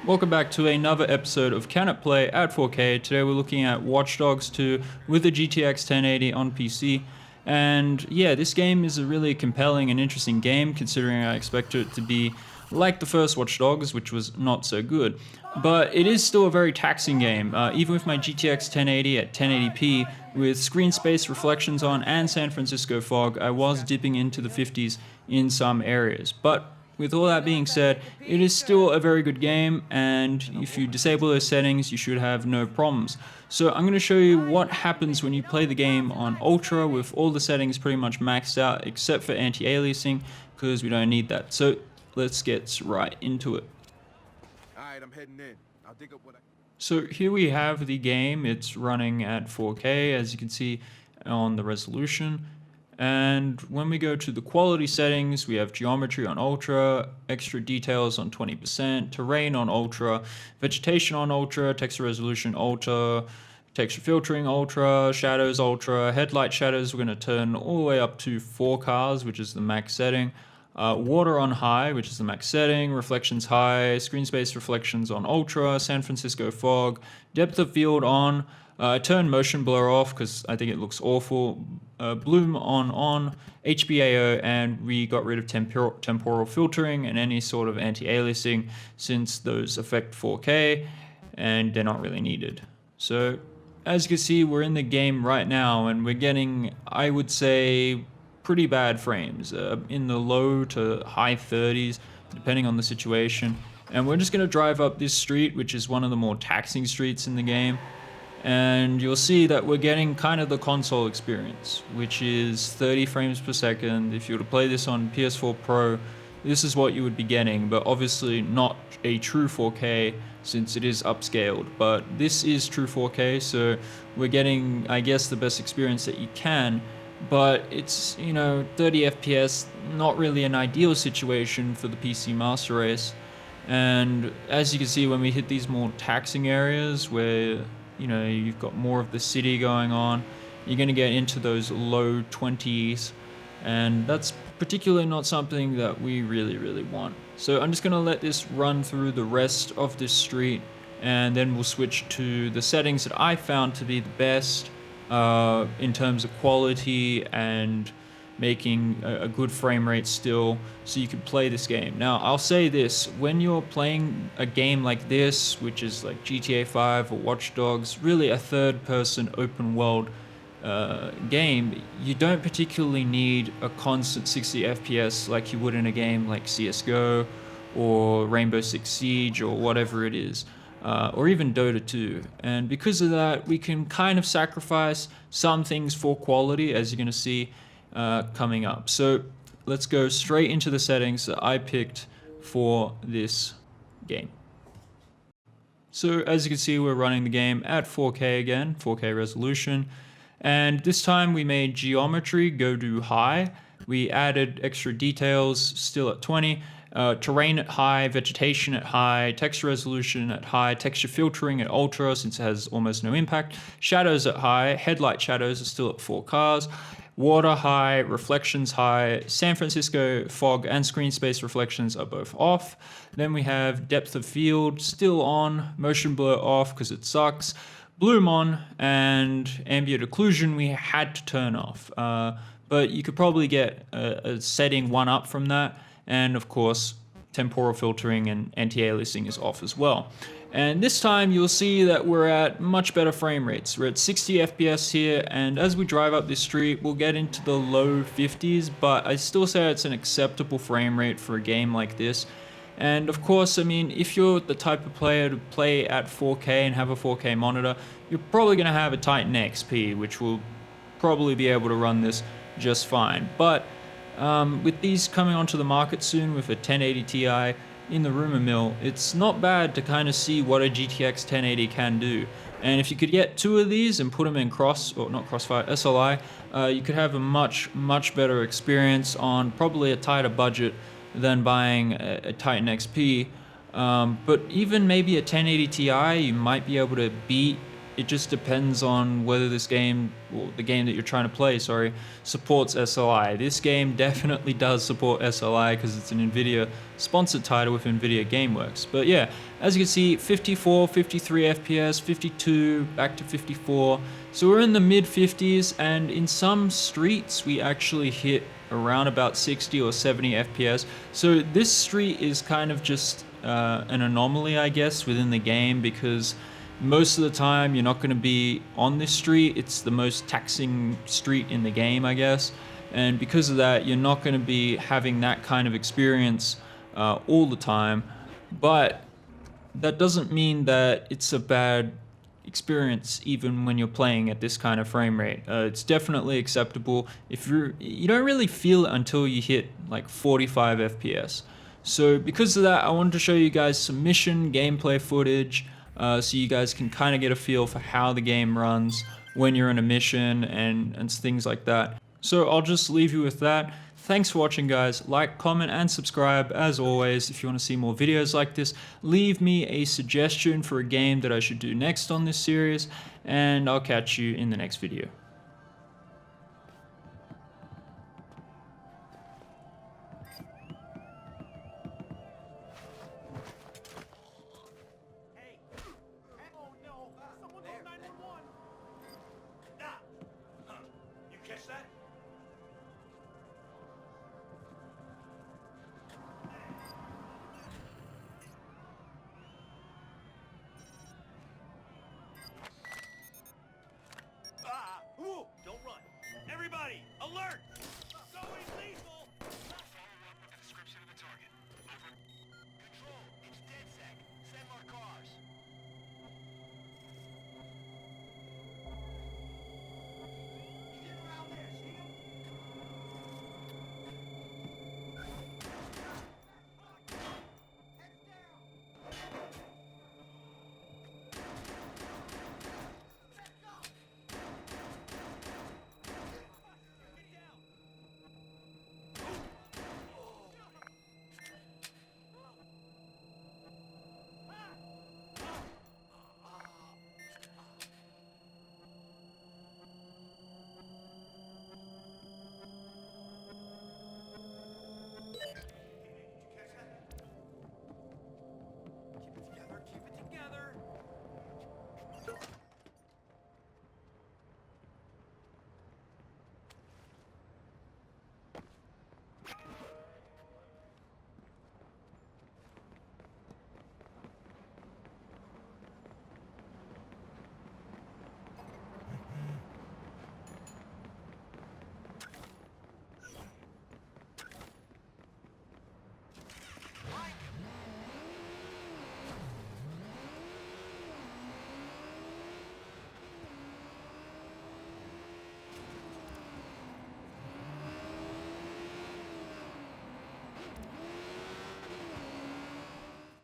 Welcome back to another episode of Can It Play at 4K. Today we're looking at Watch Dogs 2 with a GTX 1080 on PC. And yeah, this game is a really compelling and interesting game considering I expected it to be like the first Watch Dogs, which was not so good. But it is still a very taxing game, even with my GTX 1080 at 1080p with screen space reflections on and San Francisco fog. I was dipping into the 50s in some areas. But with all that being said, it is still a very good game, and if you disable those settings, you should have no problems. So I'm going to show you what happens when you play the game on Ultra with all the settings pretty much maxed out except for anti-aliasing, because we don't need that. So let's get right into it. Alright, I'm heading in. I'll dig up what I... So here we have the game. It's running at 4K, as you can see on the resolution. And when we go to the quality settings, we have geometry on Ultra, extra details on 20%, terrain on Ultra, vegetation on Ultra, texture resolution Ultra, texture filtering Ultra, shadows Ultra, headlight shadows we're going to turn all the way up to 4 cars, which is the max setting, water on high, which is the max setting, reflections high, screen space reflections on Ultra, San Francisco fog, depth of field on, turn motion blur off because I think it looks awful. Bloom on, HBAO, and we got rid of temporal filtering and any sort of anti-aliasing since those affect 4K and they're not really needed. So as you can see, we're in the game right now and we're getting, I would say, pretty bad frames in the low to high 30s depending on the situation. And we're just going to drive up this street, which is one of the more taxing streets in the game. And you'll see that we're getting kind of the console experience, which is 30 frames per second. If you were to play this on PS4 Pro, this is what you would be getting, but obviously not a true 4K since it is upscaled. But this is true 4K, so we're getting, I guess, the best experience that you can. But it's, 30 FPS, not really an ideal situation for the PC master race. And as you can see, when we hit these more taxing areas where you've got more of the city going on, you're going to get into those low 20s, and that's particularly not something that we really want. So I'm just going to let this run through the rest of this street, and then we'll switch to the settings that I found to be the best in terms of quality and making a good frame rate still so you can play this game. Now I'll say this, when you're playing a game like this, which is like GTA 5 or Watch Dogs, really a third person open world game, you don't particularly need a constant 60 FPS like you would in a game like CSGO or Rainbow Six Siege or whatever it is, or even Dota 2. And because of that, we can kind of sacrifice some things for quality, as you're going to see coming up. So let's go straight into the settings that I picked for this game. So as you can see, we're running the game at 4K again, 4K resolution. And this time we made geometry go to high. We added extra details still at 20. Terrain at high, vegetation at high, texture resolution at high, texture filtering at ultra since it has almost no impact, shadows at high, headlight shadows are still at 4 cars, water high, reflections high, San Francisco fog and screen space reflections are both off. Then we have depth of field still on, motion blur off because it sucks, bloom on, and ambient occlusion we had to turn off. But you could probably get a setting one up from that. And of course, temporal filtering and anti-aliasing is off as well. And this time you'll see that we're at much better frame rates. We're at 60 FPS here, and as we drive up this street, we'll get into the low 50s, but I still say it's an acceptable frame rate for a game like this. And of course, I mean, if you're the type of player to play at 4K and have a 4K monitor, you're probably going to have a Titan XP, which will probably be able to run this just fine. But with these coming onto the market soon with a 1080 Ti in the rumor mill, it's not bad to kind of see what a GTX 1080 can do. And if you could get 2 of these and put them in SLI, you could have a much better experience on probably a tighter budget than buying a Titan XP. But even maybe a 1080 Ti, you might be able to beat it just depends on whether this game, or the game that you're trying to play, sorry, supports SLI. This game definitely does support SLI because it's an NVIDIA sponsored title with NVIDIA GameWorks. But yeah, as you can see, 54, 53 FPS, 52, back to 54. So we're in the mid 50s, and in some streets we actually hit around about 60 or 70 FPS. So this street is kind of just an anomaly, I guess, within the game, because most of the time you're not going to be on this street. It's the most taxing street in the game, I guess, and because of that you're not going to be having that kind of experience all the time. But that doesn't mean that it's a bad experience even when you're playing at this kind of frame rate. It's definitely acceptable. If you don't really feel it until you hit like 45 FPS. So because of that, I wanted to show you guys some mission gameplay footage, so you guys can kind of get a feel for how the game runs when you're in a mission and things like that. So I'll just leave you with that. Thanks for watching, guys. Like, comment, and subscribe. As always, if you want to see more videos like this, leave me a suggestion for a game that I should do next on this series, and I'll catch you in the next video.